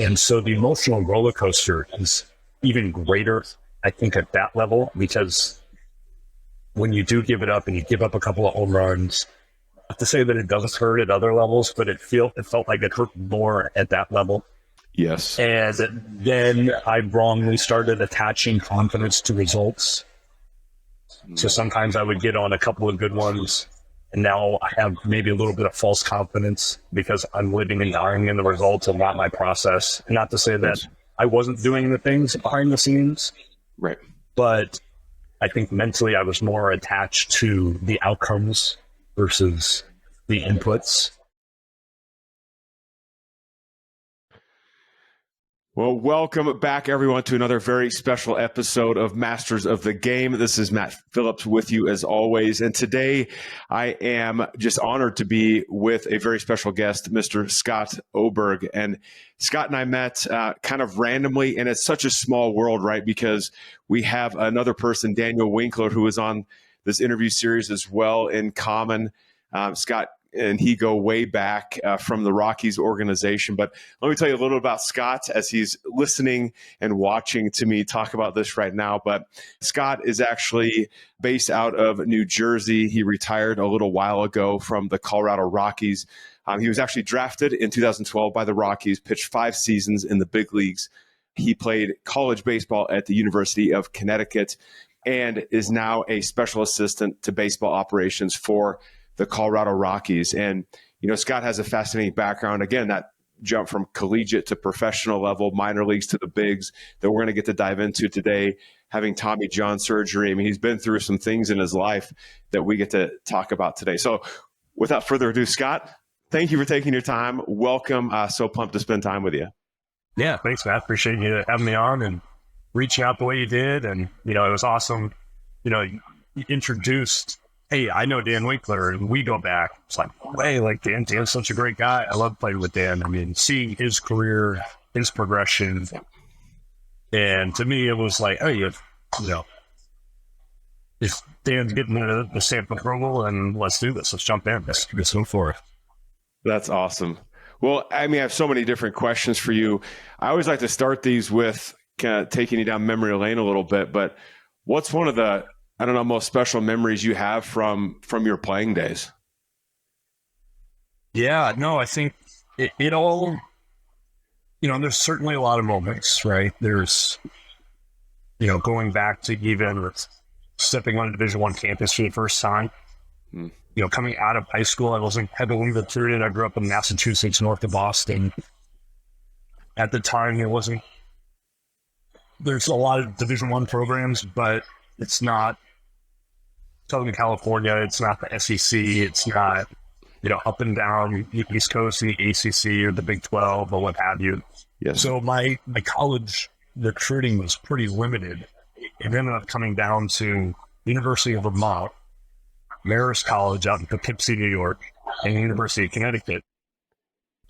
And so the emotional roller coaster is even greater, I think, at that level, because when you do give it up and you give up a couple of home runs, not to say that it doesn't hurt at other levels, but it felt like it hurt more at that level. Yes. And then I wrongly started attaching confidence to results. So sometimes I would get on a couple of good ones, and now I have maybe a little bit of false confidence because I'm living and dying in the results and not my process. And not to say that I wasn't doing the things behind the scenes, right? But I think mentally I was more attached to the outcomes versus the inputs. Well, welcome back, everyone, to another very special episode of Masters of the Game. This is Matt Phillips with you as always. And today I am just honored to be with a very special guest, Mr. Scott Oberg. And Scott and I met kind of randomly, and it's such a small world, right? Because we have another person, Daniel Winkler, who is on this interview series as well in common. Scott and he go way back from the Rockies organization. But let me tell you a little about Scott as he's listening and watching to me talk about this right now. But Scott is actually based out of New Jersey. He retired a little while ago from the Colorado Rockies. He was actually drafted in 2012 by the Rockies, pitched 5 seasons in the big leagues. He played college baseball at the University of Connecticut and is now a special assistant to baseball operations for the Colorado Rockies. And, you know, Scott has a fascinating background. Again, that jump from collegiate to professional level, minor leagues to the bigs that we're going to get to dive into today, having Tommy John surgery. I mean, he's been through some things in his life that we get to talk about today. So without further ado, Scott, thank you for taking your time. Welcome. So pumped to spend time with you. Yeah, thanks, Matt. Appreciate you having me on and reaching out the way you did. And, you know, it was awesome. You know, you introduced, hey, I know Dan Winkler, and we go back. It's like, hey, like Dan's such a great guy. I love playing with Dan. I mean, seeing his career, his progression. And to me, it was like, oh, you know, if Dan's getting the stamp of approval, and let's do this. Let's jump in. Let's go for it. That's awesome. Well, I mean, I have so many different questions for you. I always like to start these with kind of taking you down memory lane a little bit, but what's one of the, I don't know, most special memories you have from your playing days? Yeah, no, I think it all, you know, there's certainly a lot of moments, right? There's, you know, going back to even stepping on a Division I campus for the first time. You know, coming out of high school, I wasn't heavily recruited. I grew up in Massachusetts, north of Boston. At the time, there's a lot of Division I programs, but it's not Southern California. It's not the SEC. It's not, you know, up and down the East Coast, the ACC or the Big 12 or what have you. Yes. So my college recruiting was pretty limited. It ended up coming down to University of Vermont, Marist College out in Poughkeepsie, New York, and University of Connecticut.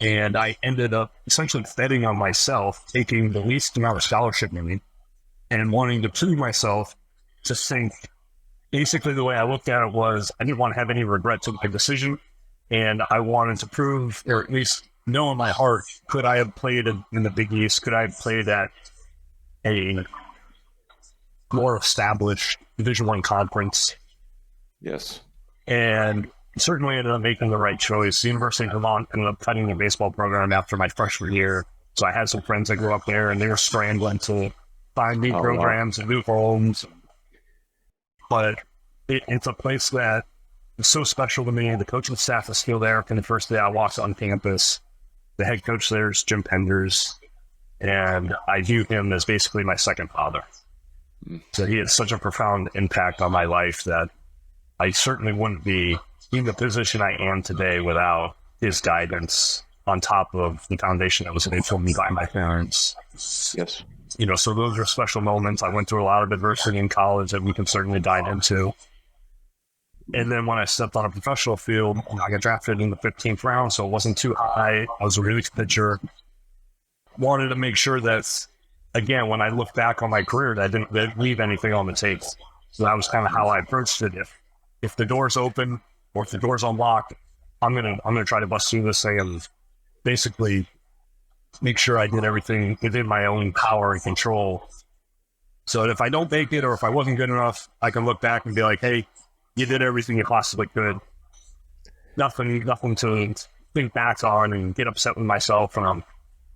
And I ended up essentially betting on myself, taking the least amount of scholarship money and wanting to prove myself to think. Basically, the way I looked at it was I didn't want to have any regrets in my decision, and I wanted to prove, or at least know in my heart, could I have played in the Big East? Could I have played at a more established Division I conference? Yes. And certainly ended up making the right choice. The University of Vermont ended up cutting the baseball program after my freshman year. So I had some friends that grew up there, and they were scrambling to find new programs and new homes. But it's a place that is so special to me. The coaching staff is still there from the first day I walked on campus. The head coach there is Jim Penders, and I view him as basically my second father. So he had such a profound impact on my life that I certainly wouldn't be in the position I am today without his guidance on top of the foundation that was made for me by my parents. Yes. You know, so those are special moments. I went through a lot of adversity in college that we can certainly dive into. And then when I stepped on a professional field, I got drafted in the 15th round, so it wasn't too high. I was a really good pitcher. Wanted to make sure that, again, when I look back on my career, that I didn't leave anything on the table. So that was kind of how I approached it. If the door's open or if the door's unlocked, I'm gonna try to bust through this thing and basically make sure I did everything within my own power and control. So that if I don't make it or if I wasn't good enough, I can look back and be like, hey, you did everything you possibly could. Nothing to think back on and get upset with myself when I'm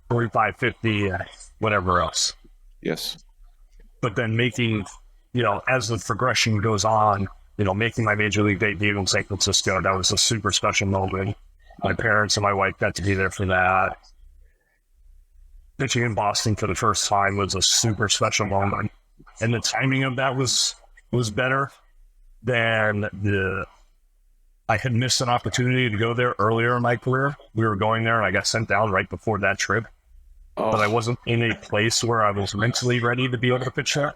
45, 50, whatever else. Yes. But then making, as the progression goes on, making my major league debut in San Francisco, that was a super special moment. My parents and my wife got to be there for that. Pitching in Boston for the first time was a super special moment. And the timing of that was better than I had missed an opportunity to go there earlier in my career. We were going there and I got sent down right before that trip. Oh. But I wasn't in a place where I was mentally ready to be able to pitch there.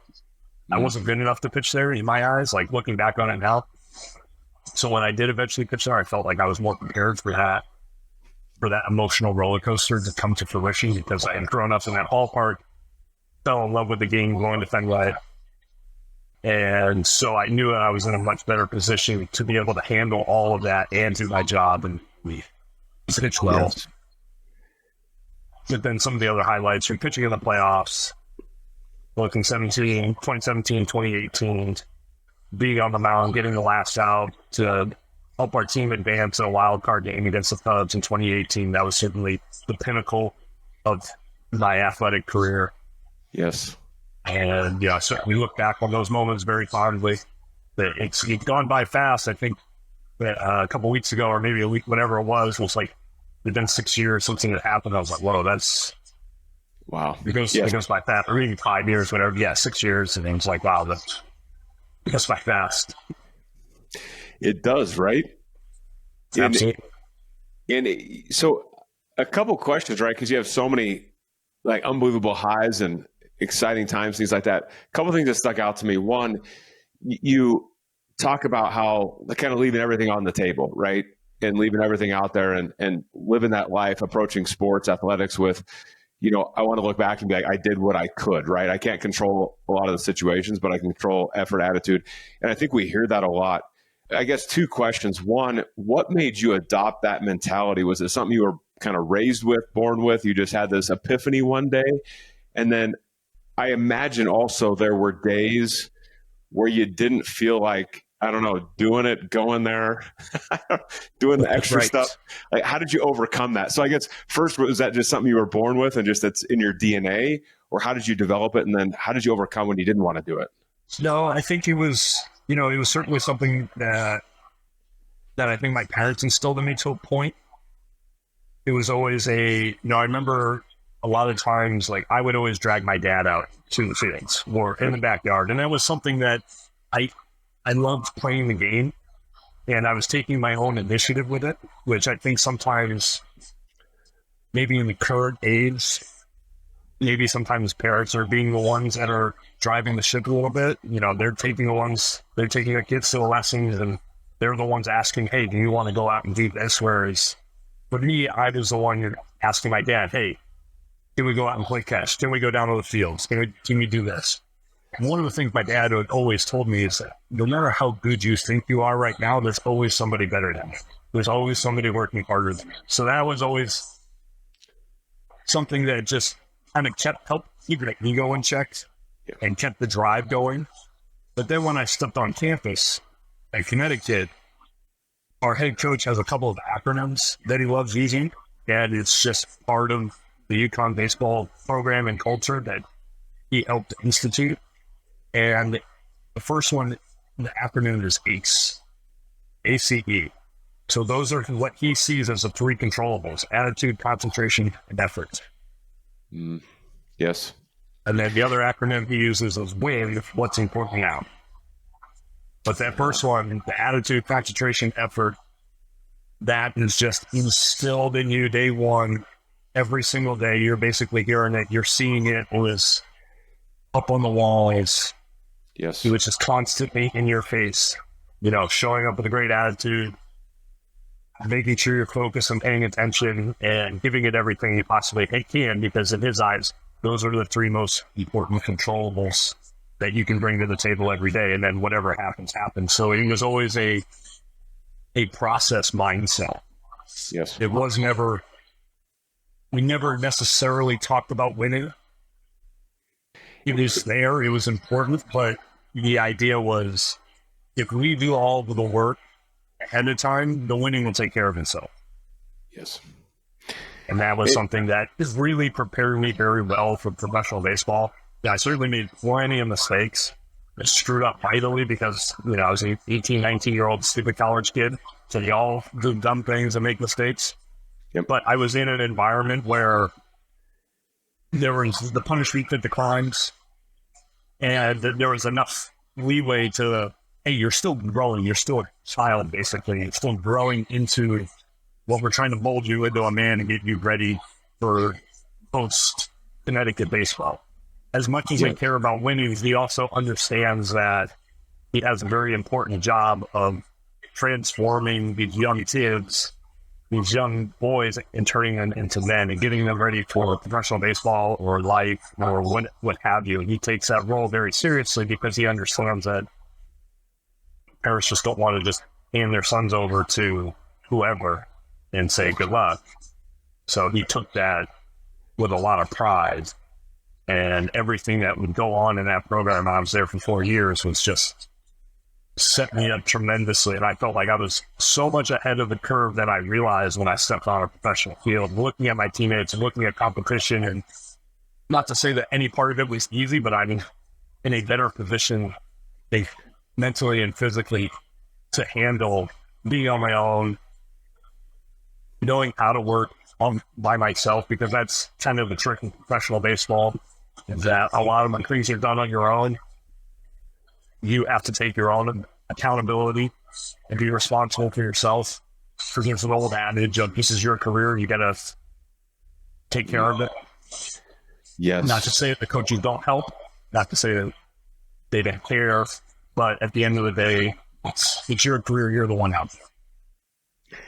I wasn't good enough to pitch there in my eyes, like looking back on it now. So when I did eventually pitch there, I felt like I was more prepared for that emotional roller coaster to come to fruition because I had grown up in that ballpark, fell in love with the game going to Fenway. And so I knew I was in a much better position to be able to handle all of that and do my job and pitch well. Yes. But then some of the other highlights, you're pitching in the playoffs, looking 2017, 2018, being on the mound, getting the last out to help our team advance in a wild card game against the Cubs in 2018. That was certainly the pinnacle of my athletic career. Yes. And so we look back on those moments very fondly. It's gone by fast. I think that a couple weeks ago, or maybe a week, whatever it was like, it'd been 6 years, something that happened. I was like, whoa, that's wow. It goes by fast. Or even 5 years, whatever. Yeah, 6 years. And it's like, wow, it goes by fast. It does, right? Absolutely. And so a couple questions, right? Because you have so many like unbelievable highs and exciting times, things like that. A couple things that stuck out to me. One, you talk about how kind of leaving everything on the table, right? And leaving everything out there and living that life, approaching sports, athletics with, I want to look back and be like, I did what I could, right? I can't control a lot of the situations, but I can control effort, attitude. And I think we hear that a lot. I guess two questions. One, what made you adopt that mentality? Was it something you were kind of raised with, born with? You just had this epiphany one day? And then I imagine also there were days where you didn't feel like, I don't know, doing it, going there, doing the extra stuff. Like, how did you overcome that? So I guess first, was that just something you were born with and just that's in your DNA? Or how did you develop it? And then how did you overcome when you didn't want to do it? No, I think it was, it was certainly something that I think my parents instilled in me to a point. It was always I remember a lot of times, like I would always drag my dad out to the fields or in the backyard. And that was something that I loved playing the game, and I was taking my own initiative with it, which I think sometimes, maybe in the current age, maybe sometimes parents are being the ones that are driving the ship a little bit. They're taking their kids to the lessons, and they're the ones asking, hey, do you want to go out and do this? Whereas for me, I was the one asking my dad, hey, can we go out and play catch? Can we go down to the fields? Can we do this? And one of the things my dad had always told me is that no matter how good you think you are right now, there's always somebody better than you. There's always somebody working harder than you. So that was always something that just kind of helped keep the ego in check and kept the drive going. But then when I stepped on campus at Connecticut, our head coach has a couple of acronyms that he loves using, and it's just part of the UConn baseball program and culture that he helped institute. And the first one, the acronym is ACE, ACE. So those are what he sees as the three controllables: attitude, concentration, and effort. Yes. And then the other acronym he uses is WIN, what's important now. But that first one, the attitude, concentration, effort, that is just instilled in you day one. Every single day, you're basically hearing it, you're seeing it. It was up on the walls. Yes. It was just constantly in your face, showing up with a great attitude, making sure you're focused and paying attention and giving it everything you possibly can, because in his eyes, those are the three most important controllables that you can bring to the table every day. And then whatever happens, happens. So it was always a process mindset. Yes. It was never, we never necessarily talked about winning. It was there, it was important, but the idea was if we do all of the work ahead of time, the winning will take care of itself. Yes. And that was something that is really prepared me very well for professional baseball. Yeah, I certainly made plenty of mistakes. I screwed up mightily because, I was an 18, 19-year-old stupid college kid. So they all do dumb things and make mistakes. Yep. But I was in an environment where there was the punishment fit the crimes, and there was enough leeway to, hey, you're still growing. You're still a child, basically. You're still growing into what we're trying to mold you into a man and get you ready for post-Connecticut baseball. As much as I care about winning, he also understands that he has a very important job of transforming these young kids, these young boys, and turning them into men and getting them ready for professional baseball or life or what have you. And he takes that role very seriously because he understands that parents just don't want to just hand their sons over to whoever and say good luck. So he took that with a lot of pride. And everything that would go on in that program, I was there for 4 years, was just set me up tremendously. And I felt like I was so much ahead of the curve that I realized when I stepped on a professional field, looking at my teammates and looking at competition. And not to say that any part of it was easy, but I'm in a better position mentally and physically to handle being on my own, knowing how to work by myself, because that's kind of the trick in professional baseball. That a lot of the things are done on your own. You have to take your own accountability and be responsible for yourself. Because there's an old adage of this is your career, you got to take care of it. Yes. Not to say that the coaches don't help, not to say that they don't care, but at the end of the day, it's your career, you're the one out there.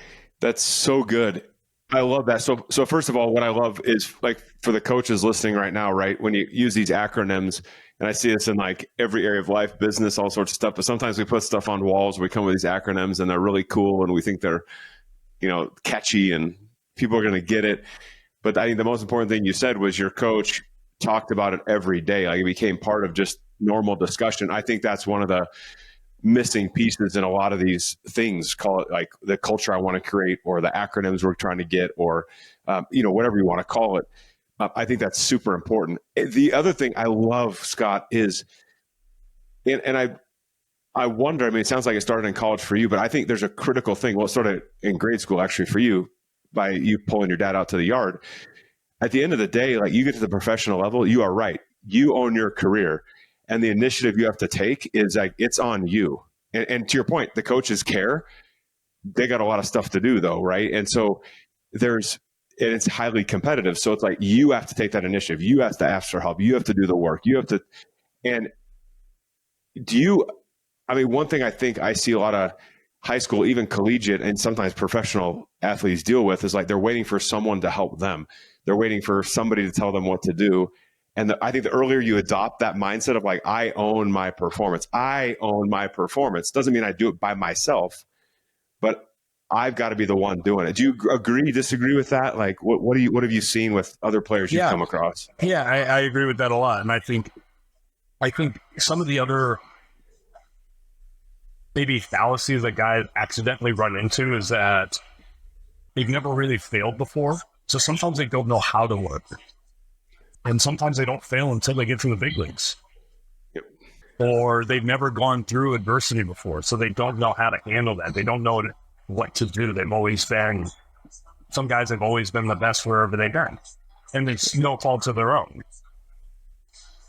That's so good. I love that. So first of all, what I love is, like, for the coaches listening right now, right, when you use these acronyms, and I see this in like every area of life, business, all sorts of stuff, but sometimes we put stuff on walls, we come with these acronyms and they're really cool and we think they're, catchy and people are going to get it. But I think the most important thing you said was your coach talked about it every day. Like, it became part of just normal discussion. I think that's one of the missing pieces in a lot of these things, call it like the culture I want to create or the acronyms we're trying to get, or, whatever you want to call it. I think that's super important. The other thing I love, Scott, is, and I wonder, it sounds like it started in college for you, but I think there's a critical thing. Well, it started in grade school, actually, for you, by you pulling your dad out to the yard. At the end of the day, like, you get to the professional level, you are right. You own your career. And the initiative you have to take is like, it's on you. And to your point, the coaches care. They got a lot of stuff to do though, right? And so it's highly competitive. So it's like, you have to take that initiative. You have to ask for help. You have to do the work. You have to, and one thing I think I see a lot of high school, even collegiate and sometimes professional athletes deal with is like, they're waiting for someone to help them. They're waiting for somebody to tell them what to do. And I think the earlier you adopt that mindset of like, I own my performance. Doesn't mean I do it by myself, but I've got to be the one doing it. Do you agree, disagree with that? Like, what have you seen with other players you've come across? Yeah, I agree with that a lot. And I think some of the other maybe fallacies that guys accidentally run into is that they've never really failed before. So sometimes they don't know how to work. And sometimes they don't fail until they get to the big leagues. Yep. Or they've never gone through adversity before, so they don't know how to handle that. They don't know what to do. Some guys have always been the best wherever they've been. And it's no fault of their own.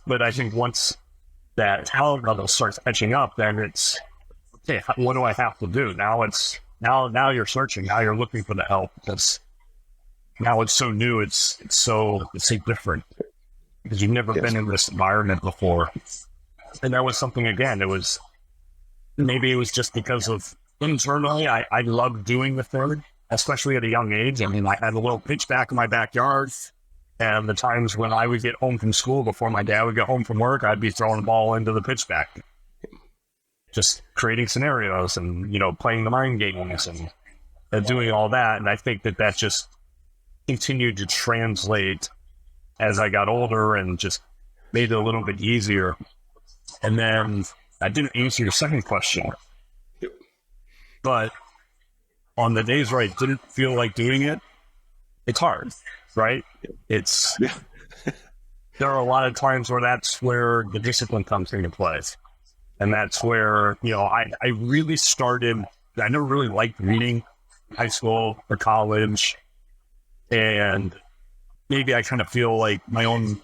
But I think once that talent level starts catching up, then it's, okay, what do I have to do? Now you're searching. Now you're looking for the help. Now it's so new. It's so different because you've never been in this environment before. And that was something, again, maybe it was just because of internally, I loved doing the thing, especially at a young age. I had a little pitch back in my backyard, and the times when I would get home from school before my dad would get home from work, I'd be throwing the ball into the pitch back, just creating scenarios and, playing the mind games and doing all that. And I think that just continued to translate as I got older and just made it a little bit easier. And then I didn't answer your second question, but on the days where I didn't feel like doing it, it's hard, right? It's there are a lot of times where that's where the discipline comes into play. And that's where, I really started, I never really liked reading high school or college. And maybe I kind of feel like my own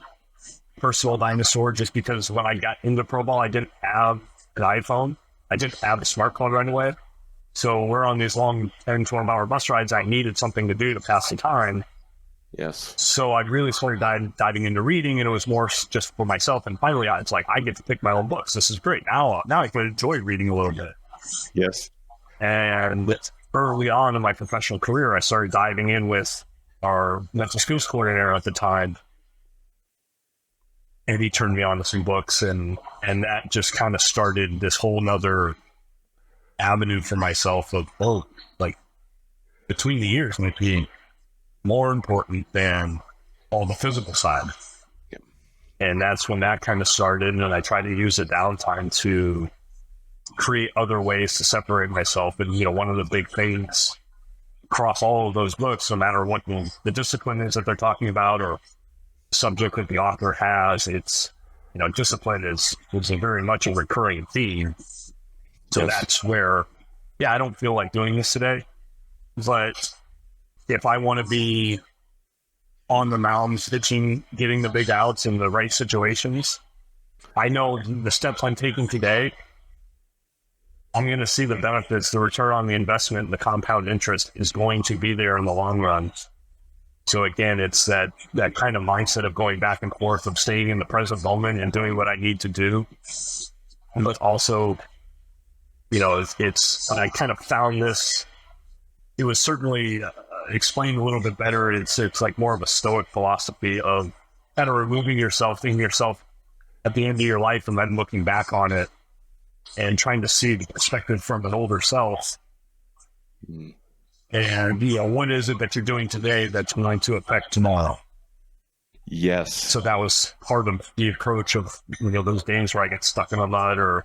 personal dinosaur just because when I got into pro ball, I didn't have an iPhone. I didn't have a smartphone right away. So we're on these long 10, 12-hour bus rides. I needed something to do to pass the time. Yes. So I really started diving into reading, and it was more just for myself. And finally, it's like, I get to pick my own books. This is great. Now I can enjoy reading a little bit. Yes. And early on in my professional career, I started diving in with our mental skills coordinator at the time. And he turned me on to some books, and that just kind of started this whole nother avenue for myself of, between the years might be more important than all the physical side. Yep. And that's when that kind of started. And I tried to use the downtime to create other ways to separate myself. And, one of the big things across all of those books, no matter what the discipline is that they're talking about or subject that the author has, it's, discipline is a very much a recurring theme. So Yes. That's where, I don't feel like doing this today, but if I want to be on the mound pitching, getting the big outs in the right situations, I know the steps I'm taking today, I'm going to see the benefits, the return on the investment, the compound interest is going to be there in the long run. So again, it's that kind of mindset of going back and forth, of staying in the present moment and doing what I need to do. But also, it's I kind of found this, it was certainly explained a little bit better. It's like more of a stoic philosophy of kind of removing yourself, thinking yourself at the end of your life and then looking back on it and trying to see the perspective from an older self. And, what is it that you're doing today that's going to affect tomorrow? Yes. So that was part of the approach of, those days where I get stuck in a mud or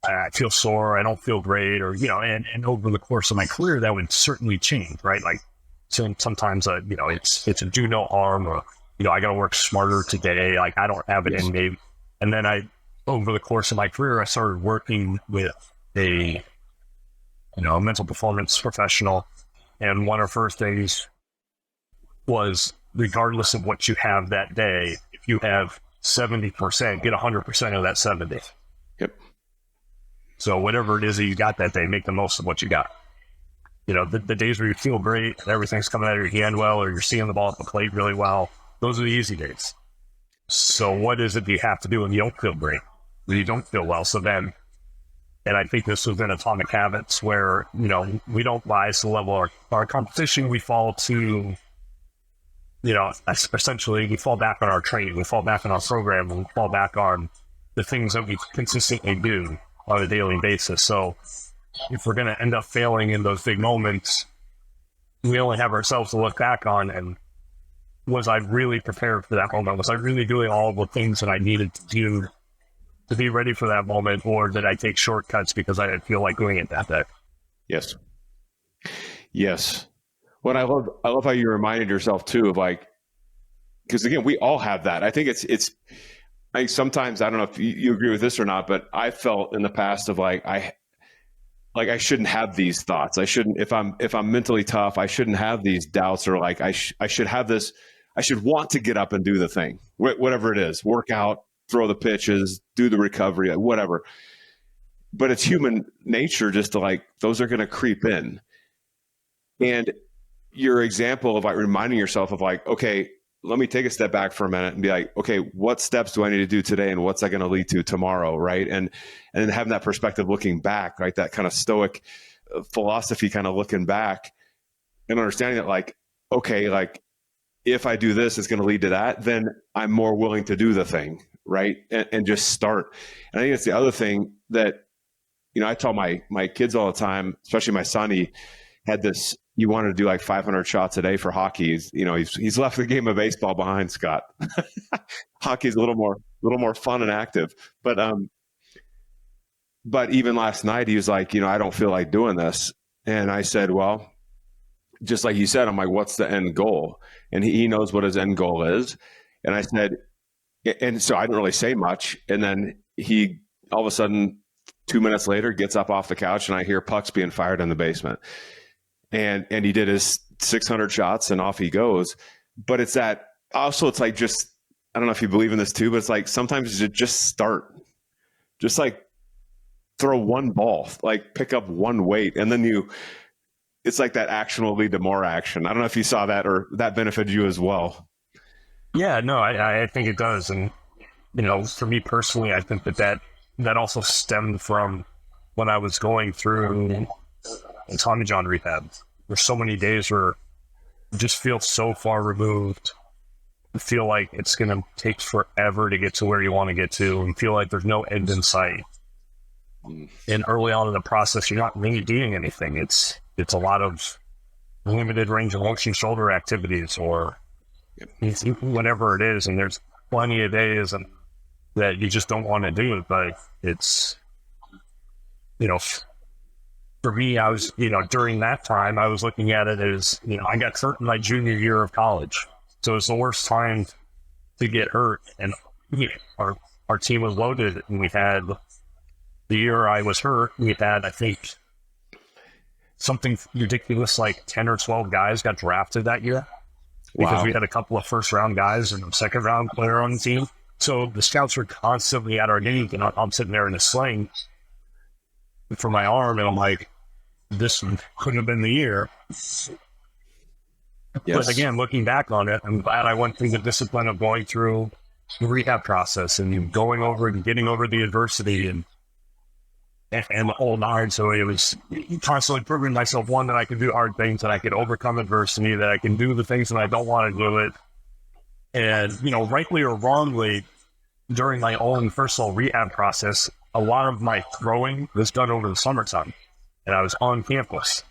I feel sore, I don't feel great, or, and over the course of my career, that would certainly change, right? Like, so sometimes, it's a do no harm, or, I got to work smarter today. Like, I don't have it in me. And then over the course of my career, I started working with a mental performance professional. And one of her first things was, regardless of what you have that day, if you have 70%, get 100% of that 70. Yep. So whatever it is that you got that day, make the most of what you got. The days where you feel great and everything's coming out of your hand well, or you're seeing the ball at the plate really well, those are the easy days. So what is it that you have to do when you don't feel great, when you don't feel well? So then, and I think this was in Atomic Habits where, we don't rise to the level of our competition. We fall to, essentially we fall back on our training, we fall back on our program, we fall back on the things that we consistently do on a daily basis. So if we're going to end up failing in those big moments, we only have ourselves to look back on. And was I really prepared for that moment? Was I really doing all the things that I needed to do to be ready for that moment? Or did I take shortcuts because I didn't feel like doing it that day? Yes. Yes. Well, I love how you reminded yourself too of because again, we all have that. I think I think sometimes, I don't know if you agree with this or not, but I felt in the past of I shouldn't have these thoughts. I shouldn't, if I'm mentally tough, I shouldn't have these doubts, or I should have this, I should want to get up and do the thing, whatever it is, work out, throw the pitches, do the recovery, whatever. But it's human nature just to those are going to creep in. And your example of reminding yourself of okay, let me take a step back for a minute and be okay, what steps do I need to do today, and what's that going to lead to tomorrow, right? And then having that perspective, looking back, right, that kind of stoic philosophy, kind of looking back and understanding that okay, if I do this, it's going to lead to that, then I'm more willing to do the thing, right? And just start. And I think it's the other thing that, I tell my kids all the time, especially my son. He had this you wanted to do like 500 shots a day for hockey. He's left the game of baseball behind, Scott. Hockey's a little more fun and active. But even last night, he was like, I don't feel like doing this. And I said, well, just like you said, I'm like, what's the end goal? And he knows what his end goal is. And I said, and so I didn't really say much. And then he all of a sudden, 2 minutes later, gets up off the couch and I hear pucks being fired in the basement. And he did his 600 shots and off he goes. But it's like just, I don't know if you believe in this too, but it's like sometimes you just start, just like throw one ball, like pick up one weight, and then it's like that action will lead to more action. I don't know if you saw that or that benefited you as well. Yeah, no, I think it does. And, for me personally, I think that also stemmed from when I was going through Tommy John rehab. There's so many days where you just feel so far removed. You feel like it's going to take forever to get to where you want to get to, and feel like there's no end in sight. And early on in the process, you're not really doing anything. It's a lot of limited range of motion shoulder activities or whatever it is. And there's plenty of days that you just don't want to do it. But it's, for me, I was, during that time, I was looking at it as, I got hurt in my junior year of college. So it's the worst time to get hurt. And our team was loaded, and we had, the year I was hurt, we had, I think, something ridiculous like 10 or 12 guys got drafted that year because we had a couple of first-round guys and a second-round player on the team. So the scouts were constantly at our game, and I'm sitting there in a sling for my arm, and I'm like, this couldn't have been the year. Yes. But again, looking back on it, I'm glad I went through the discipline of going through the rehab process and going over and getting over the adversity and the whole nine. So it was constantly proving myself, one, that I could do hard things, that I could overcome adversity, that I can do the things that I don't want to do it. And, rightly or wrongly, during my own personal rehab process, a lot of my throwing was done over the summertime, and I was on campus.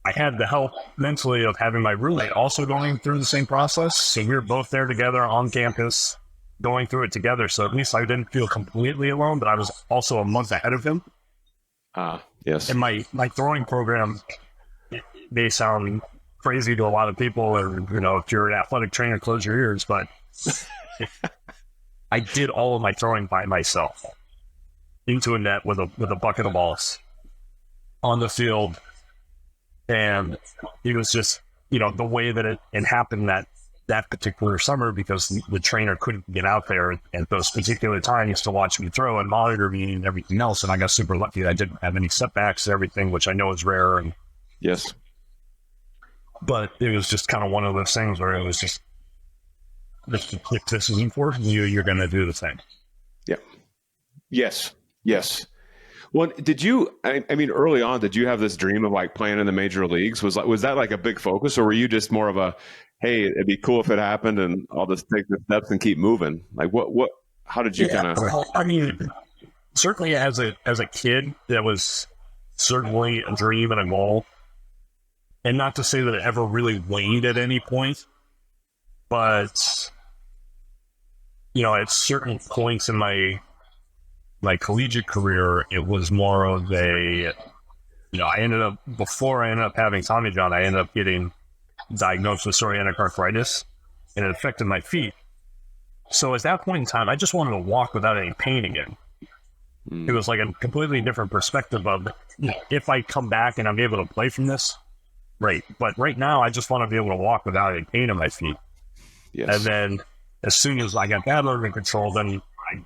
I had the help mentally of having my roommate also going through the same process. So we were both there together on campus, going through it together. So at least I didn't feel completely alone, but I was also a month ahead of him. Yes. And my throwing program may sound crazy to a lot of people, or, if you're an athletic trainer, close your ears, but I did all of my throwing by myself into a net with a bucket of balls on the field. And it was just, the way that it happened that particular summer, because the trainer couldn't get out there at those particular times to watch me throw and monitor me and everything else. And I got super lucky that I didn't have any setbacks and everything, which I know is rare. And yes, but it was just kind of one of those things where it was just, if this is important to you, you're going to do the thing. Yeah. Yes. Well, did you, I mean, early on, did you have this dream of like playing in the major leagues? Was that like a big focus, or were you just more of a, hey, it'd be cool if it happened and I'll just take the steps and keep moving? Like how did you kind of? I mean, certainly as a kid, that was certainly a dream and a goal. And not to say that it ever really waned at any point, but, at certain points in my collegiate career, it was more of a, before I ended up having Tommy John, I ended up getting diagnosed with psoriatic arthritis, and it affected my feet. So at that point in time, I just wanted to walk without any pain again. It was like a completely different perspective of, if I come back and I'm able to play from this, great. But right now, I just want to be able to walk without any pain in my feet. Yes. And then as soon as I got that under control, then I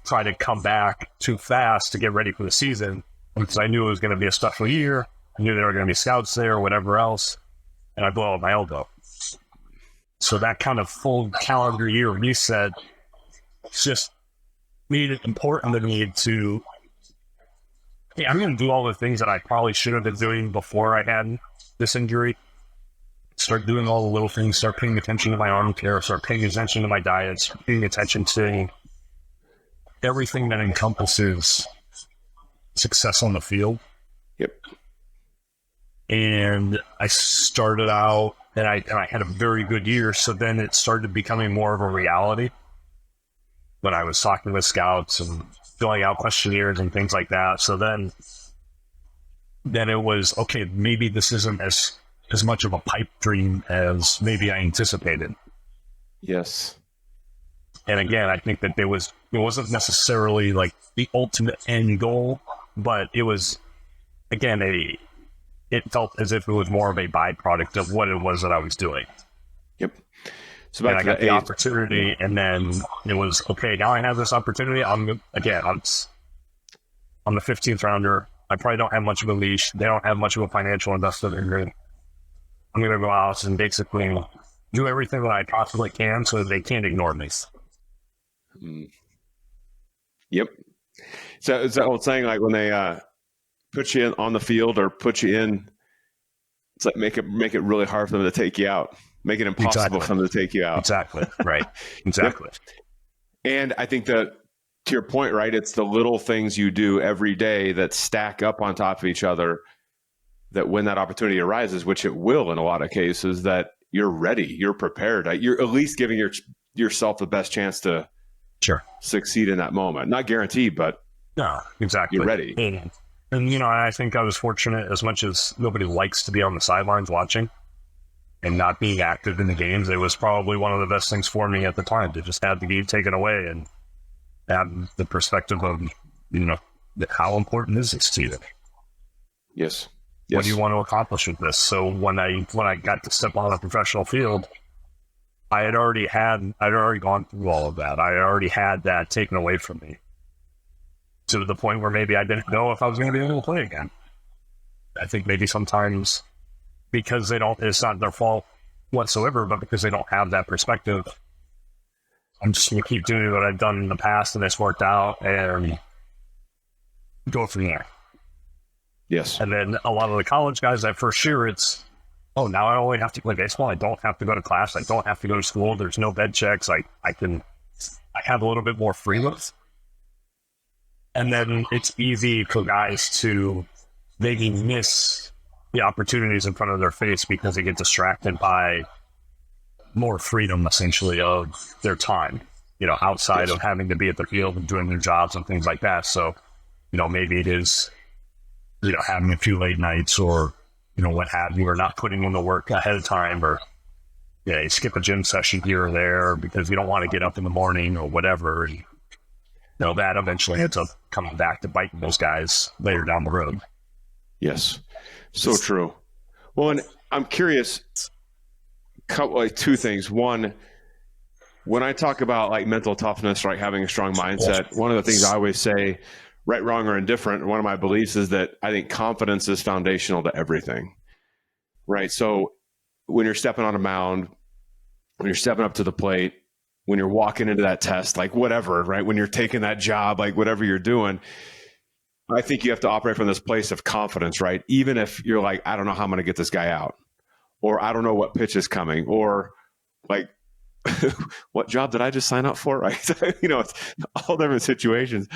try to come back too fast to get ready for the season, because I knew it was going to be a special year. I knew there were going to be scouts there or whatever else, and I blow out my elbow. So that kind of full calendar year reset just made it important to me to, hey, I'm going to do all the things that I probably should have been doing before I had this injury. Start doing all the little things, start paying attention to my arm care, start paying attention to my diet, start paying attention to everything that encompasses success on the field. Yep. and I started out, and I had a very good year. So then it started becoming more of a reality when I was talking with scouts and filling out questionnaires and things like that. So then it was, okay, maybe this isn't as much of a pipe dream as maybe I anticipated. Yes. And again, I think that it wasn't necessarily like the ultimate end goal, but it was, again, it felt as if it was more of a byproduct of what it was that I was doing. Yep. So back and I got the opportunity, and then it was, okay, now I have this opportunity. I'm the 15th rounder. I probably don't have much of a leash. They don't have much of a financial investment in me. I'm going to go out and basically do everything that I possibly can so that they can't ignore me. Yep. So it's that old saying, like when they put you in on the field or put you in, it's like make it really hard for them to take you out. Make it impossible for them to take you out. Exactly. Right. Exactly. Yep. And I think that, to your point, right, it's the little things you do every day that stack up on top of each other, that when that opportunity arises, which it will in a lot of cases, that you're ready, you're prepared. You're at least giving yourself the best chance to succeed in that moment. Not guaranteed, but no, exactly. You're ready. And I think I was fortunate, as much as nobody likes to be on the sidelines watching and not being active in the games. It was probably one of the best things for me at the time to just have the game taken away and have the perspective of, how important is this to you? Yes. What do you want to accomplish with this? So when I got to step on a professional field, I had already gone through all of that. I already had that taken away from me, to the point where maybe I didn't know if I was going to be able to play again. I think maybe sometimes because it's not their fault whatsoever, but because they don't have that perspective, I'm just going to keep doing what I've done in the past and it's worked out and go from there. Yes. And then a lot of the college guys, that first year, it's, oh, now I only have to play baseball. I don't have to go to class. I don't have to go to school. There's no bed checks. I have a little bit more freedom. And then it's easy for guys to maybe miss the opportunities in front of their face because they get distracted by more freedom, essentially, of their time, outside of having to be at the field and doing their jobs and things like that. So, maybe it is, having a few late nights or, what have you, or not putting in the work ahead of time, or, you skip a gym session here or there because you don't want to get up in the morning or whatever. And, that eventually ends up coming back to biting those guys later down the road. Yes. So true. Well, and I'm curious, two things. One, when I talk about like mental toughness, right, having a strong mindset, one of the things I always say, right, wrong, or indifferent, one of my beliefs is that I think confidence is foundational to everything, right? So when you're stepping on a mound, when you're stepping up to the plate, when you're walking into that test, like whatever, right? When you're taking that job, like whatever you're doing, I think you have to operate from this place of confidence, right? Even if you're like, I don't know how I'm going to get this guy out, or I don't know what pitch is coming, or like, what job did I just sign up for? Right? It's all different situations.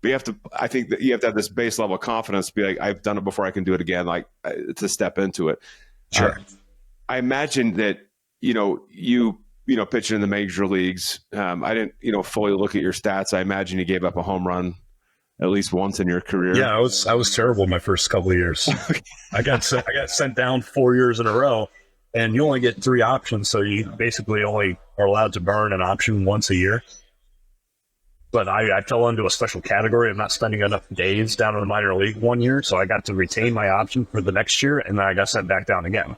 But I think that you have to have this base level of confidence to be like, I've done it before, I can do it again, like to step into it. Sure. I imagine that, you pitching in the major leagues. I didn't, fully look at your stats. I imagine you gave up a home run at least once in your career. Yeah, I was terrible my first couple of years. I got sent down 4 years in a row, and you only get 3 options, so you basically only are allowed to burn an option once a year. But I fell into a special category of not spending enough days down in the minor league 1 year, so I got to retain my option for the next year, and then I got sent back down again.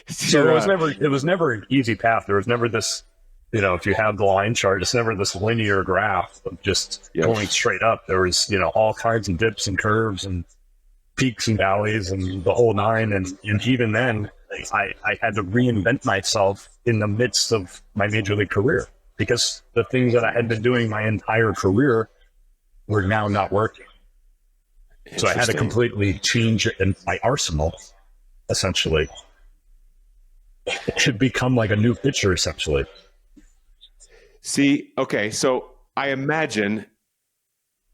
So it was never an easy path. There was never this, if you have the line chart, it's never this linear graph of just going straight up. There was, all kinds of dips and curves and peaks and valleys and the whole nine. And even then, I had to reinvent myself in the midst of my major league career, because the things that I had been doing my entire career were now not working. So I had to completely change my arsenal, essentially. It should become like a new pitcher, essentially. See, okay, so I imagine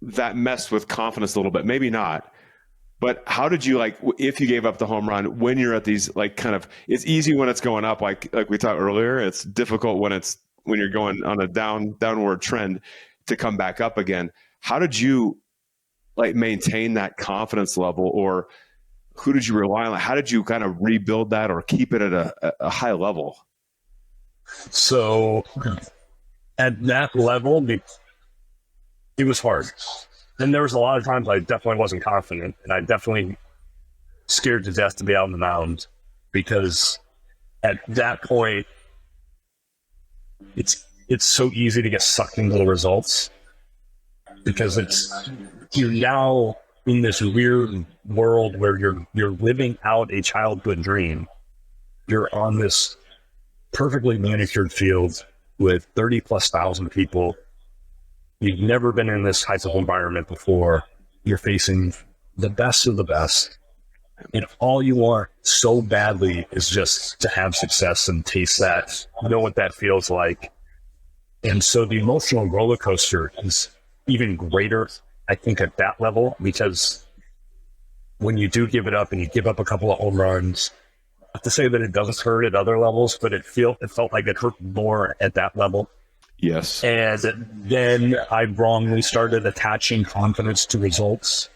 that messed with confidence a little bit. Maybe not, But how did you, like, if you gave up the home run, when you're at these, like, kind of, it's easy when it's going up, like we talked earlier. It's difficult when you're going on a downward trend to come back up again. How did you, like, maintain that confidence level, or who did you rely on? How did you kind of rebuild that or keep it at a high level? So at that level, it was hard. And there was a lot of times I definitely wasn't confident, and I definitely scared to death to be out on the mound, because at that point, it's so easy to get sucked into the results, because you're now in this weird world where you're living out a childhood dream. You're on this perfectly manicured field with 30,000+ people. You've never been in this type of environment before. You're facing the best of the best. And all you want so badly is just to have success and taste that, know what that feels like. And so the emotional roller coaster is even greater, I think, at that level, because when you do give it up and you give up a couple of home runs, not to say that it doesn't hurt at other levels, but it felt like it hurt more at that level. Yes. And then I wrongly started attaching confidence to results.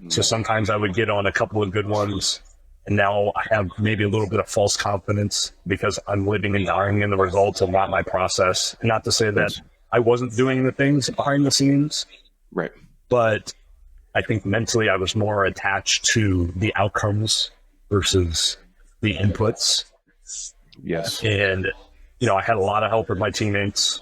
So sometimes I would get on a couple of good ones, and now I have maybe a little bit of false confidence because I'm living and dying in the results and not my process. And not to say that I wasn't doing the things behind the scenes, right? But I think mentally I was more attached to the outcomes versus the inputs. Yes. And I had a lot of help with my teammates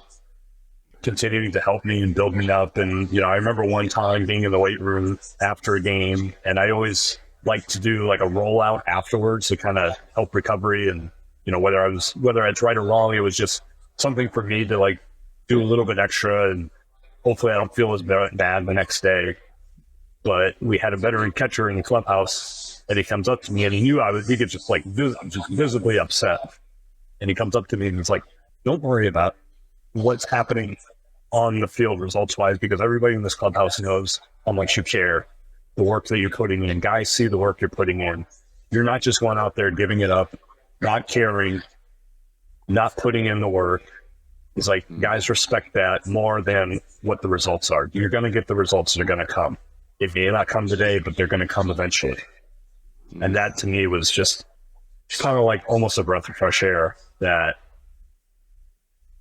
continuing to help me and build me up. And, I remember one time being in the weight room after a game, and I always like to do like a rollout afterwards to kind of help recovery. And, whether it's right or wrong, it was just something for me to like do a little bit extra, and hopefully I don't feel as bad the next day. But we had a veteran catcher in the clubhouse, and he comes up to me, and he knew he could just like just visibly upset. And he comes up to me and he's like, "Don't worry about what's happening on the field results-wise, because everybody in this clubhouse knows how much you care, the work that you're putting in. Guys see the work you're putting in. You're not just going out there giving it up, not caring, not putting in the work." He's like, "Guys respect that more than what the results are. You're going to get the results that are going to come. It may not come today, but they're going to come eventually." And that to me was just kind of like almost a breath of fresh air, that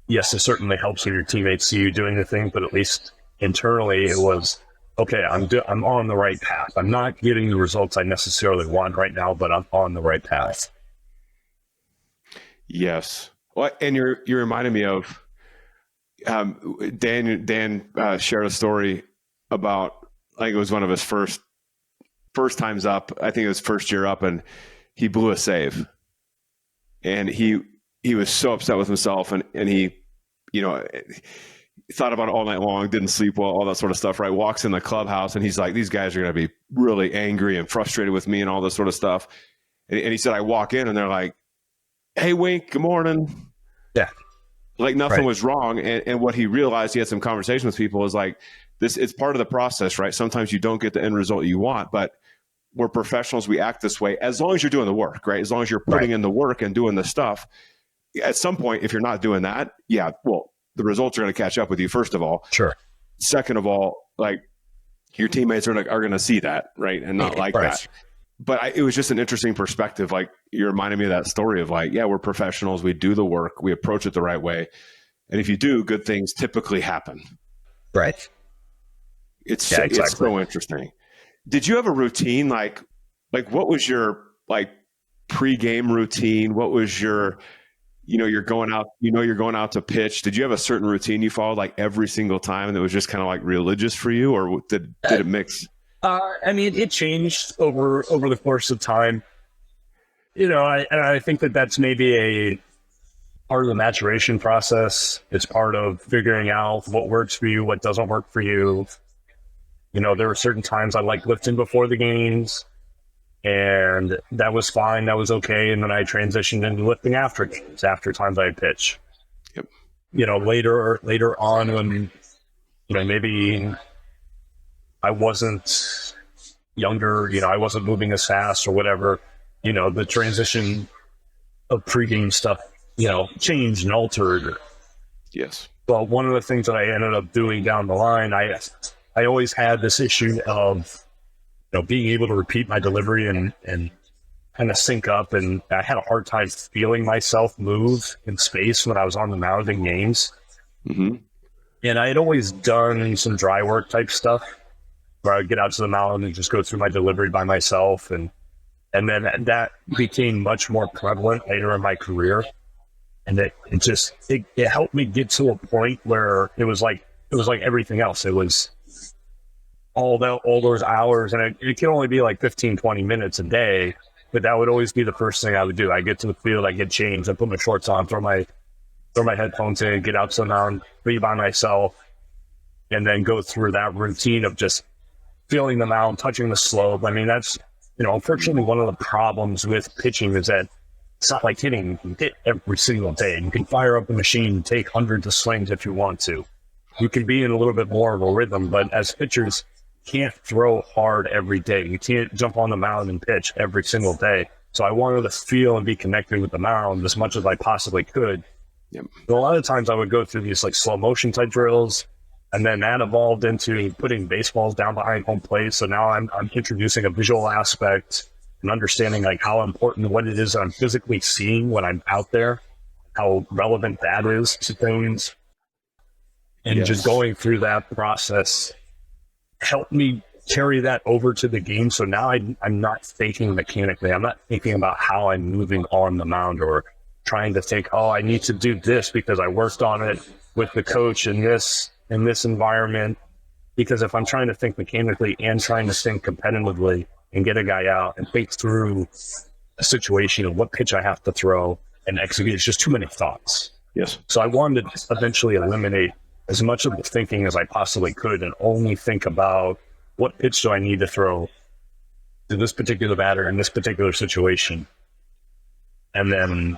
yes, it certainly helps when your teammates see you doing the thing, but at least internally it was, okay, I'm on the right path. I'm not getting the results I necessarily want right now, but I'm on the right path. Yes. Well, and you reminded me of Dan shared a story about, I think it was one of his first times up. I think it was first year up, and he blew a save, and he was so upset with himself, and he, thought about it all night long, didn't sleep well, all that sort of stuff, right? Walks in the clubhouse, and he's like, "These guys are going to be really angry and frustrated with me," and all this sort of stuff. And he said, I walk in, and they're like, "Hey, Wink, good morning." Yeah. Like nothing was wrong. And what he realized, he had some conversation with people, is like, it's part of the process, right? Sometimes you don't get the end result you want, but we're professionals. We act this way as long as you're doing the work, right? As long as you're putting in the work and doing the stuff. At some point, if you're not doing that, the results are going to catch up with you, first of all. Sure. Second of all, like, your teammates are going to see that, right? And not like that. But it was just an interesting perspective. Like, you reminded me of that story of like, we're professionals. We do the work. We approach it the right way. And if you do, good things typically happen. Right. It's so interesting. Did you have a routine? Like what was your like pre-game routine? What was your, you're going out to pitch. Did you have a certain routine you followed like every single time, and it was just kind of like religious for you, or did it mix? It changed over the course of time. I think that that's maybe a part of the maturation process. It's part of figuring out what works for you, what doesn't work for you. There were certain times I liked lifting before the games, and that was fine. That was okay. And then I transitioned into lifting after games, after times I pitch. Yep. Later on when, maybe I wasn't younger, I wasn't moving as fast or whatever, the transition of pregame stuff, changed and altered. Yes. But one of the things that I ended up doing down the line, I always had this issue of, being able to repeat my delivery and kind of sync up. And I had a hard time feeling myself move in space when I was on the mound in games. Mm-hmm. And I had always done some dry work type stuff where I would get out to the mound and just go through my delivery by myself. And then that became much more prevalent later in my career. And it helped me get to a point where it was like everything else. It was all those hours, and it can only be like 15, 20 minutes a day, but that would always be the first thing I would do. I get to the field, I get changed, I put my shorts on, throw my headphones in, get out to the mound, be by myself, and then go through that routine of just feeling the mound, touching the slope. I mean, that's, unfortunately one of the problems with pitching is that it's not like hitting. You can hit every single day. You can fire up the machine and take hundreds of swings if you want to. You can be in a little bit more of a rhythm, but as pitchers, you can't throw hard every day. You can't jump on the mound and pitch every single day. So I wanted to feel and be connected with the mound as much as I possibly could. Yep. So a lot of times I would go through these like slow motion type drills, and then that evolved into putting baseballs down behind home plate. So now I'm introducing a visual aspect and understanding like how important what it is that I'm physically seeing when I'm out there, how relevant that is to things. And just going through that process helped me carry that over to the game. So now I'm not thinking mechanically. I'm not thinking about how I'm moving on the mound or trying to think, I need to do this because I worked on it with the coach in this environment. Because if I'm trying to think mechanically and trying to think competitively and get a guy out and think through a situation of what pitch I have to throw and execute, it's just too many thoughts. Yes. So I wanted to eventually eliminate as much of the thinking as I possibly could and only think about what pitch do I need to throw to this particular batter in this particular situation. And then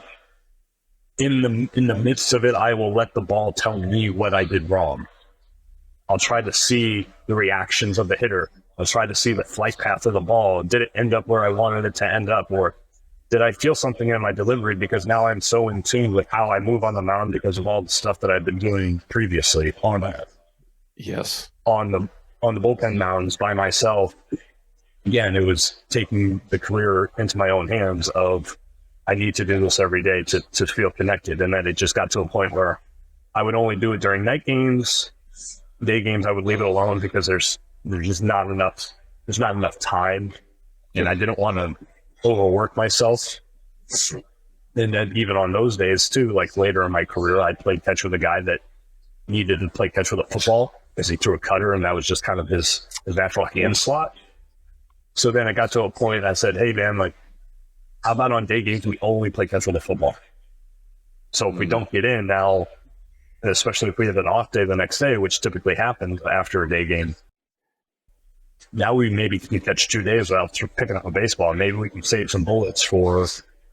in the midst of it, I will let the ball tell me what I did wrong. I'll try to see the reactions of the hitter. I'll try to see the flight path of the ball. Did it end up where I wanted it to end up? Or did I feel something in my delivery because now I'm so in tune with how I move on the mound because of all the stuff that I've been doing previously on the bullpen mounds by myself. Again, it was taking the career into my own hands of I need to do this every day to feel connected. And then it just got to a point where I would only do it during night games. Day games, I would leave it alone because there's just not enough. There's not enough time, and I didn't want to overwork myself. And then even on those days too, like later in my career, I played catch with a guy that needed to play catch with a football because he threw a cutter, and that was just kind of his natural hand slot. So then I got to a point. I said, "Hey man, like, how about on day games we only play catch with a football? So if we don't get in now." And especially if we have an off day the next day, which typically happens after a day game. Now we maybe can catch 2 days without picking up a baseball. Maybe we can save some bullets for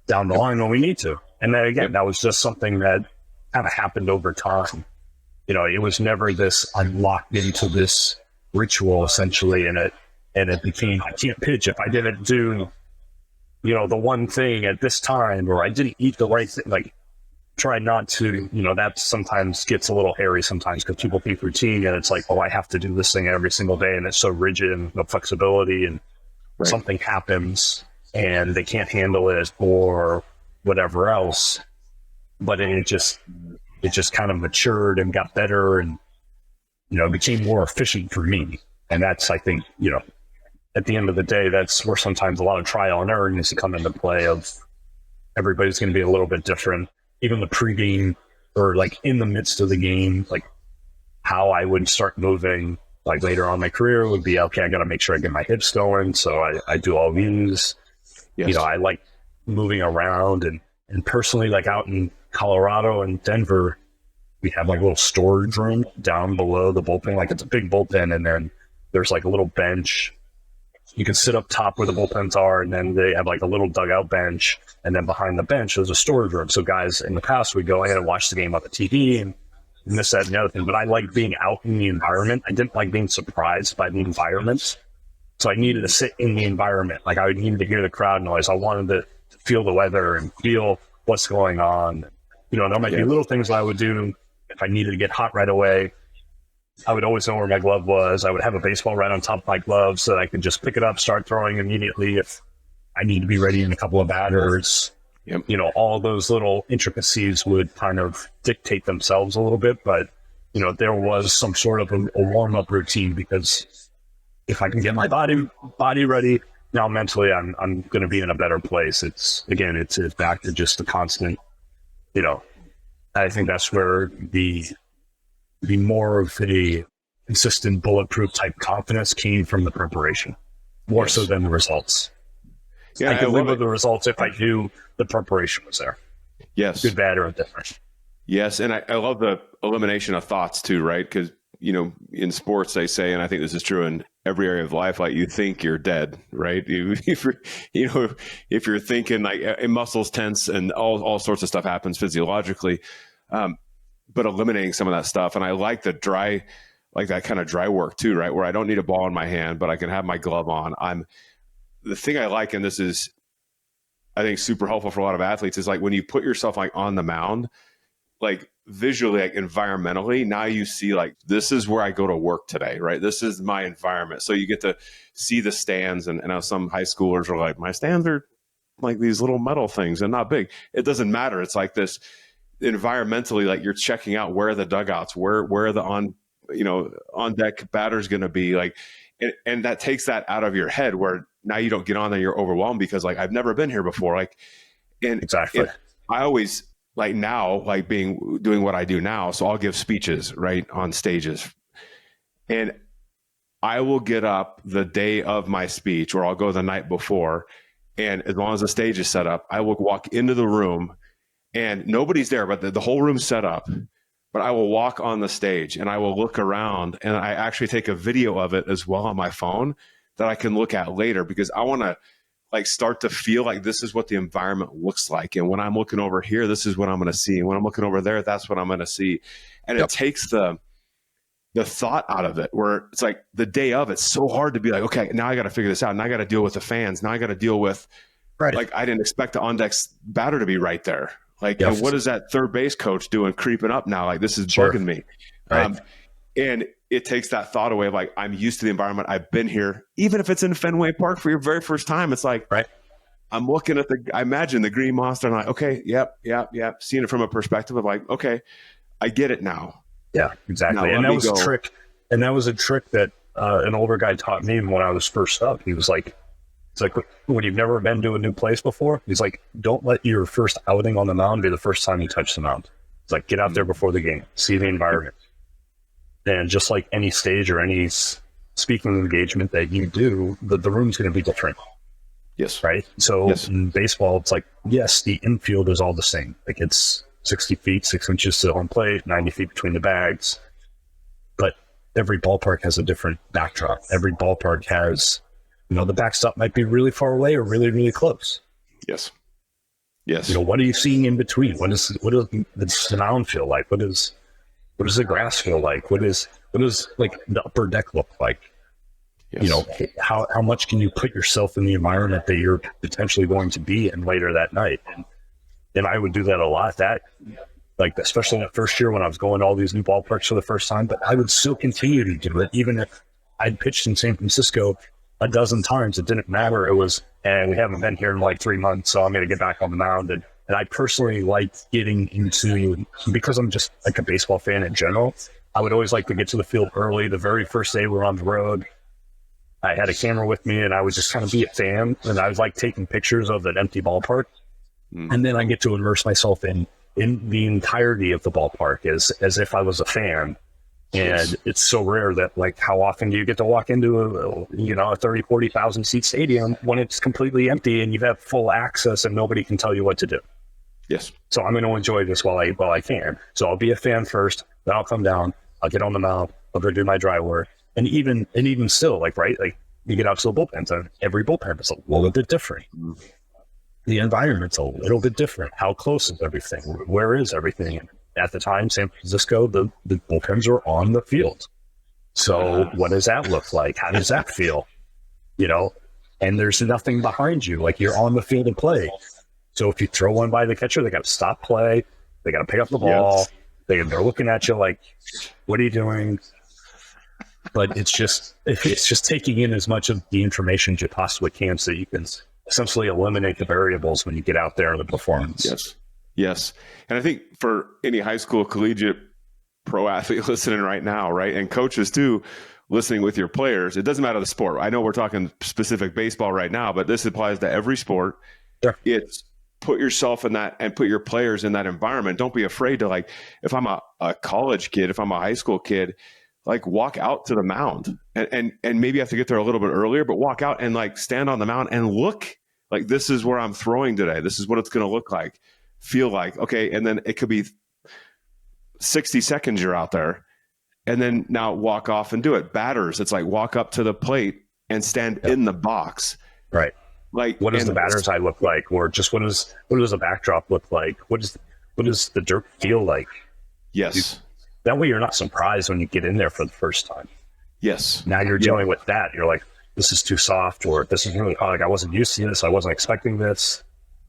down the line when we need to. And then again, that was just something that kind of happened over time. It was never this, I'm locked into this ritual essentially, and it became, I can't pitch if I didn't do, the one thing at this time, or I didn't eat the right thing. Like, try not to, that sometimes gets a little hairy sometimes because people think routine and it's like, I have to do this thing every single day, and it's so rigid and no flexibility, and something happens and they can't handle it or whatever else. But it just kind of matured and got better and, it became more efficient for me. And that's, I think, at the end of the day, that's where sometimes a lot of trial and error needs to come into play of everybody's going to be a little bit different. Even the pregame or like in the midst of the game, like how I would start moving, like later on in my career would be, okay, I got to make sure I get my hips going. So I do all these, I like moving around and personally, like out in Colorado and Denver, we have like a little storage room down below the bullpen. Like it's a big bullpen, and then there's like a little bench. You can sit up top where the bullpens are, and then they have like a little dugout bench, and then behind the bench there's a storage room. So guys in the past would go ahead and watch the game on the TV and this, that, and the other thing. But I like being out in the environment. I didn't like being surprised by the environment. So I needed to sit in the environment. Like I needed to hear the crowd noise. I wanted to feel the weather and feel what's going on. There might be little things I would do if I needed to get hot right away. I would always know where my glove was. I would have a baseball right on top of my glove so that I could just pick it up, start throwing immediately if I need to be ready in a couple of batters. Yep. All those little intricacies would kind of dictate themselves a little bit, but there was some sort of a warm-up routine, because if I can get my body ready, now mentally I'm going to be in a better place. It's back to just the constant, I think that's where the more of a consistent bulletproof type confidence came from the preparation, more so than the results. Yeah, I could live with the results if I knew the preparation was there. Yes. Good, bad, or indifferent. Yes. And I love the elimination of thoughts too, right? Because, in sports, they say, and I think this is true in every area of life, like you think you're dead, right? If you're thinking like muscles tense and all sorts of stuff happens physiologically, but eliminating some of that stuff. And I like that kind of dry work too, right? Where I don't need a ball in my hand, but I can have my glove on. The thing I like, and this is, I think, super helpful for a lot of athletes, is like when you put yourself like on the mound, like visually, like environmentally, now you see like, this is where I go to work today, right? This is my environment. So you get to see the stands, and some high schoolers are like, my stands are like these little metal things and not big. It doesn't matter. It's like this environmentally, like you're checking out where the dugouts, where the on deck batter's going to be, like, and that takes that out of your head, where now you don't get on there, you're overwhelmed because like, I've never been here before. Like, and exactly. I always like now, like doing what I do now. So I'll give speeches right on stages, and I will get up the day of my speech, or I'll go the night before. And as long as the stage is set up, I will walk into the room and nobody's there, but the whole room's set up. But I will walk on the stage and I will look around, and I actually take a video of it as well on my phone that I can look at later, because I want to like start to feel like this is what the environment looks like. And when I'm looking over here, this is what I'm going to see. And when I'm looking over there, that's what I'm going to see. And It takes the thought out of it, where it's like the day of, it's so hard to be like, okay, now I got to figure this out. Now I got to deal with the fans. Now I got to deal with, like, I didn't expect the on-deck batter to be right there. Like, and what is that third base coach doing creeping up now? Like, this is bugging me. Right. And it takes that thought away of like, I'm used to the environment. I've been here. Even if it's in Fenway Park for your very first time, it's like, I'm looking at I imagine the green monster, and I'm like, okay, yep. Seeing it from a perspective of like, okay, I get it now. Yeah, exactly. And that was a trick. And that was a trick that an older guy taught me when I was first up. He was like, it's like when you've never been to a new place before, he's like, don't let your first outing on the mound be the first time you touch the mound. It's like, get out there before the game, see the environment. And just like any stage or any speaking engagement that you do, the room's going to be different. Yes. Right. So in baseball, it's like, yes, the infield is all the same. Like it's 60 feet, 6 inches to home plate, 90 feet between the bags. But every ballpark has a different backdrop. Every ballpark has, the backstop might be really far away or really, really close. Yes. What are you seeing in between? What does the mound feel like? What does the grass feel like? What does like the upper deck look like? Yes. How much can you put yourself in the environment that you're potentially going to be in later that night? And I would do that a lot. That, like, especially that first year when I was going to all these new ballparks for the first time, but I would still continue to do it. Even if I'd pitched in San Francisco a dozen times, it didn't matter. It was, and we haven't been here in like 3 months, so I'm going to get back on the mound. And I personally like getting into, because I'm just like a baseball fan in general, I would always like to get to the field early. The very first day we were on the road, I had a camera with me and I would just kind of be a fan, and I was like taking pictures of an empty ballpark. And then I get to immerse myself in the entirety of the ballpark as if I was a fan. And it's so rare that, like, how often do you get to walk into a 30, 40,000 seat stadium when it's completely empty and you have full access and nobody can tell you what to do? Yes. So I'm going to enjoy this while I can. So I'll be a fan first, then I'll come down, I'll get on the mound, I'll go do my dry work. And even still, like, right, like you get out to the bullpens, and every bullpen is a little bit different. The environment's a little bit different. How close is everything? Where is everything? And at the time, San Francisco, the bullpens were on the field. So what does that look like? How does that feel? and there's nothing behind you. Like, you're on the field of play. So if you throw one by the catcher, they got to stop play. They got to pick up the ball. They're looking at you like, what are you doing? But it's just taking in as much of the information as you possibly can so you can essentially eliminate the variables when you get out there in the performance. Yes. And I think for any high school, collegiate, pro athlete listening right now, right, and coaches too, listening with your players, it doesn't matter the sport. I know we're talking specific baseball right now, but this applies to every sport. Sure. It's put yourself in that and put your players in that environment. Don't be afraid to, like, if I'm a college kid, if I'm a high school kid, like, walk out to the mound and maybe you have to get there a little bit earlier, but walk out and, like, stand on the mound and look like, this is where I'm throwing today. This is what it's going to look like, feel like. Okay. And then it could be 60 seconds you're out there, and then now walk off and do it. Batters, it's like, walk up to the plate and stand in the box. Right. Like, what does the batter's eye look like? Or just what does the backdrop look like? What does the dirt feel like? Yes. That way you're not surprised when you get in there for the first time. Yes. Now you're dealing with that. You're like, this is too soft, or this is really hard. Like, I wasn't used to this. I wasn't expecting this.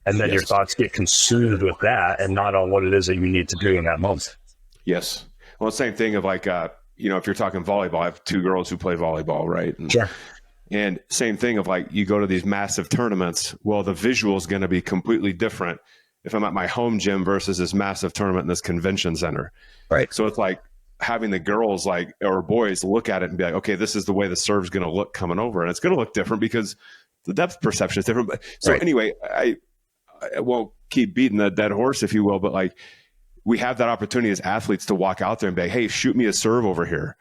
And then your thoughts get consumed with that and not on what it is that you need to do in that moment. Yes. Well, same thing of, like, if you're talking volleyball, I have two girls who play volleyball, right? Sure. And same thing of, like, you go to these massive tournaments. Well, the visual is going to be completely different if I'm at my home gym versus this massive tournament in this convention center. Right. So it's like having the girls, like, or boys, look at it and be like, okay, this is the way the serve's going to look coming over. And it's going to look different because the depth perception is different. But so anyway, I won't keep beating the dead horse, if you will, but, like, we have that opportunity as athletes to walk out there and be like, hey, shoot me a serve over here.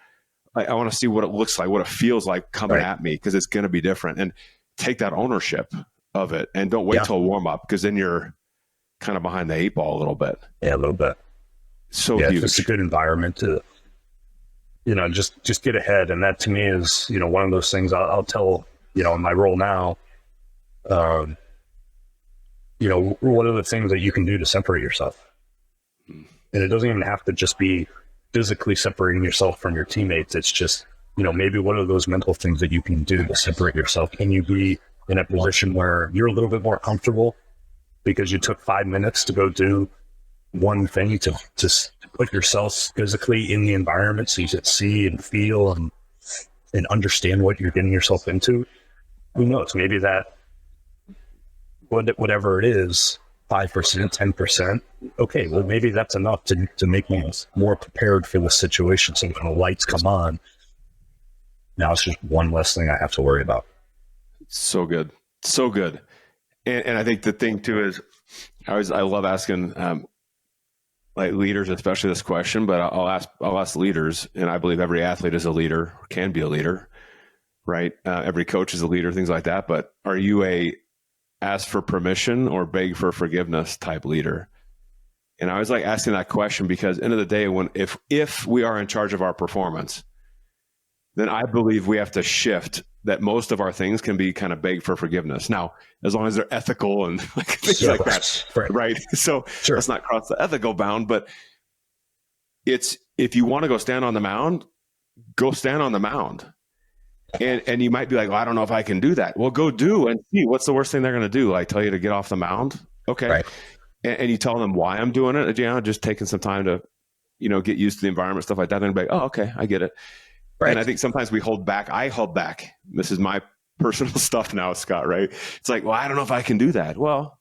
I want to see what it looks like, what it feels like coming at me, because it's going to be different, and take that ownership of it, and don't wait till warm up, because then you're kind of behind the eight ball a little bit. Yeah, a little bit. So huge. It's a good environment to, just get ahead. And that to me is, one of those things I'll tell, in my role now, what are the things that you can do to separate yourself? And it doesn't even have to just be physically separating yourself from your teammates. It's just, maybe what are those mental things that you can do to separate yourself? Can you be in a position where you're a little bit more comfortable because you took 5 minutes to go do one thing to put yourself physically in the environment so you can see and feel and understand what you're getting yourself into? Who knows? Maybe that, whatever it is, 5%, 10%. Okay, well, maybe that's enough to make me more prepared for the situation. So when the lights come on, now it's just one less thing I have to worry about. So good. So good. And I think the thing too is, I love asking like leaders, especially this question, but I'll ask leaders, and I believe every athlete is a leader, or can be a leader, right? Every coach is a leader, things like that. But are you a ask for permission or beg for forgiveness type leader? And I was like asking that question because end of the day, if we are in charge of our performance, then I believe we have to shift that most of our things can be kind of beg for forgiveness. Now, as long as they're ethical and things like that, right? So let's not cross the ethical bound, but it's, if you want to go stand on the mound, go stand on the mound. And you might be like, well, I don't know if I can do that. Well, go do and see. What's the worst thing they're going to do? Like tell you to get off the mound? Okay. Right. And you tell them why I'm doing it. Just taking some time to, get used to the environment, stuff like that. And they're like, oh, okay, I get it. Right. And I think sometimes we hold back. I hold back. This is my personal stuff now, Scott, right? It's like, well, I don't know if I can do that. Well,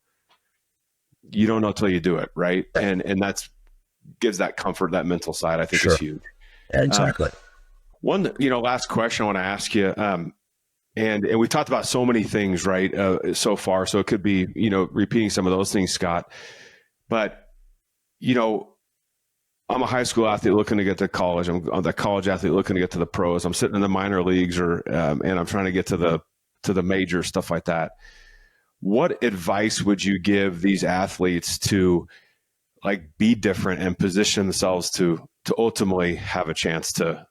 you don't know till you do it, right? And that's gives that comfort, that mental side, I think is huge. Exactly. One, last question I want to ask you, and we've talked about so many things, right, so far. So it could be, repeating some of those things, Scott. But, I'm a high school athlete looking to get to college. I'm the college athlete looking to get to the pros. I'm sitting in the minor leagues, and I'm trying to get to the major stuff like that. What advice would you give these athletes to be different and position themselves to ultimately have a chance to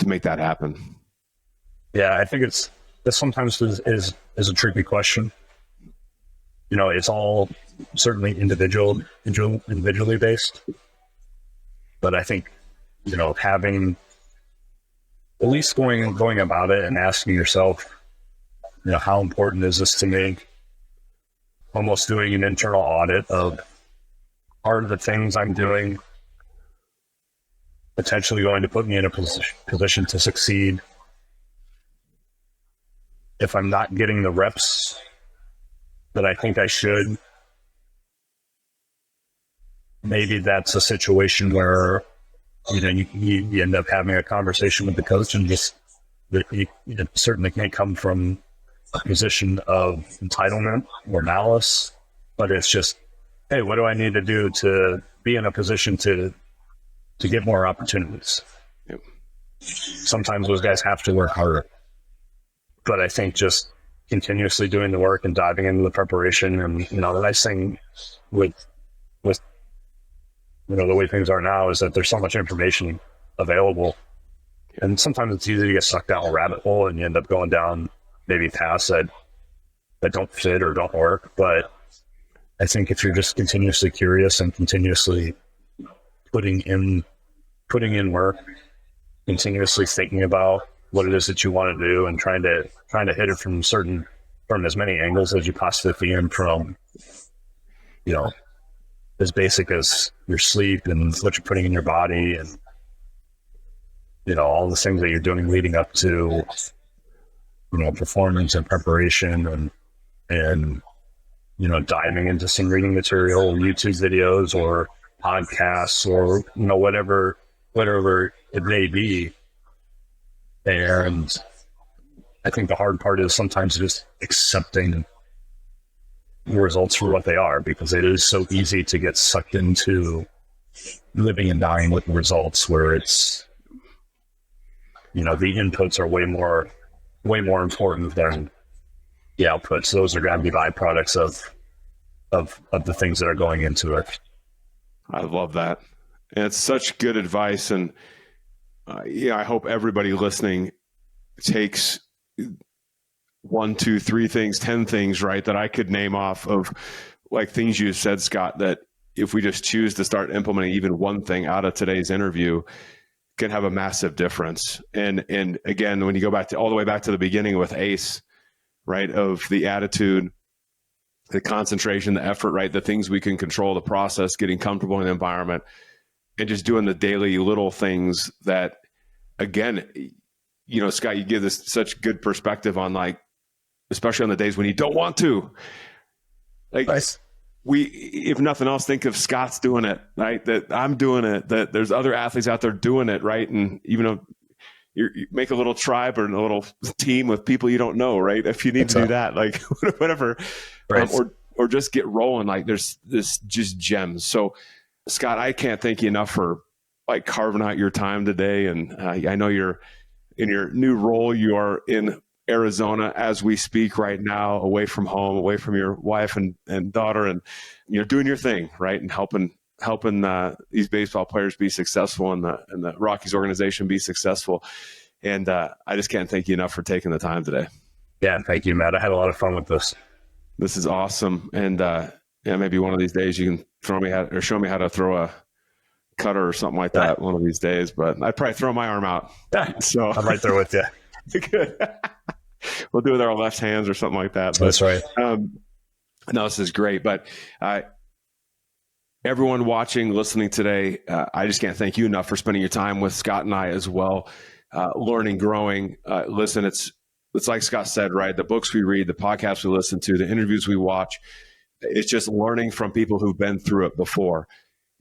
make that happen? Yeah, I think that sometimes is a tricky question. It's all certainly individually based, but I think, having at least going about it and asking yourself, how important is this to me? Almost doing an internal audit of, are the things I'm doing potentially going to put me in a position to succeed? If I'm not getting the reps that I think I should, maybe that's a situation where you end up having a conversation with the coach, and just it certainly can't come from a position of entitlement or malice, but it's just, hey, what do I need to do to be in a position to get more opportunities? Yep. Sometimes those guys have to work harder, but I think just continuously doing the work and diving into the preparation, and the nice thing with the way things are now is that there's so much information available, and sometimes it's easy to get sucked down a rabbit hole and you end up going down maybe paths that don't fit or don't work. But I think if you're just continuously curious and continuously putting in work, continuously thinking about what it is that you want to do, and trying to hit it from as many angles as you possibly can, from as basic as your sleep and what you're putting in your body, and all the things that you're doing leading up to performance and preparation, and diving into some reading material, YouTube videos or podcasts, or whatever it may be. And I think the hard part is sometimes just accepting the results for what they are, because it is so easy to get sucked into living and dying with the results, where it's the inputs are way more important than the outputs. Those are going to be byproducts of the things that are going into it. I love that. And it's such good advice. And I hope everybody listening takes 1, 2, 3 things, 10 things, right, that I could name off of, like things you said, Scott, that if we just choose to start implementing even one thing out of today's interview, can have a massive difference. And again, when you go back all the way back to the beginning with ACE, right, of the attitude, the concentration, the effort, right, the things we can control, the process, getting comfortable in the environment, and just doing the daily little things that, again, Scott, you give this such good perspective on, like, especially on the days when you don't want to. Like, nice. We, if nothing else, think of Scott's doing it, right? That I'm doing it, that there's other athletes out there doing it, right? And even though you make a little tribe or a little team with people you don't know, right? If you need to do that, like whatever, right. Or just get rolling. Like, there's this just gems. So, Scott, I can't thank you enough for like carving out your time today. And I know you're in your new role. You are in Arizona as we speak right now, away from home, away from your wife and daughter, and doing your thing, right, and helping these baseball players be successful, and the Rockies organization be successful. And I just can't thank you enough for taking the time today. Yeah, thank you, Matt. I had a lot of fun with this. This is awesome. And maybe one of these days you can show me how to throw a cutter or something like that one of these days. But I'd probably throw my arm out. So I'm right there with you. Good. We'll do it with our left hands or something like that. But, that's right. No, this is great. But everyone watching, listening today, I just can't thank you enough for spending your time with Scott and I as well, learning, growing. Listen, it's like Scott said, right? The books we read, the podcasts we listen to, the interviews we watch, it's just learning from people who've been through it before.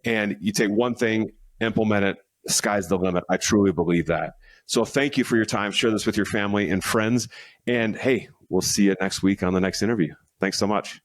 And you take one thing, implement it, the sky's the limit. I truly believe that. So thank you for your time. Share this with your family and friends. And hey, we'll see you next week on the next interview. Thanks so much.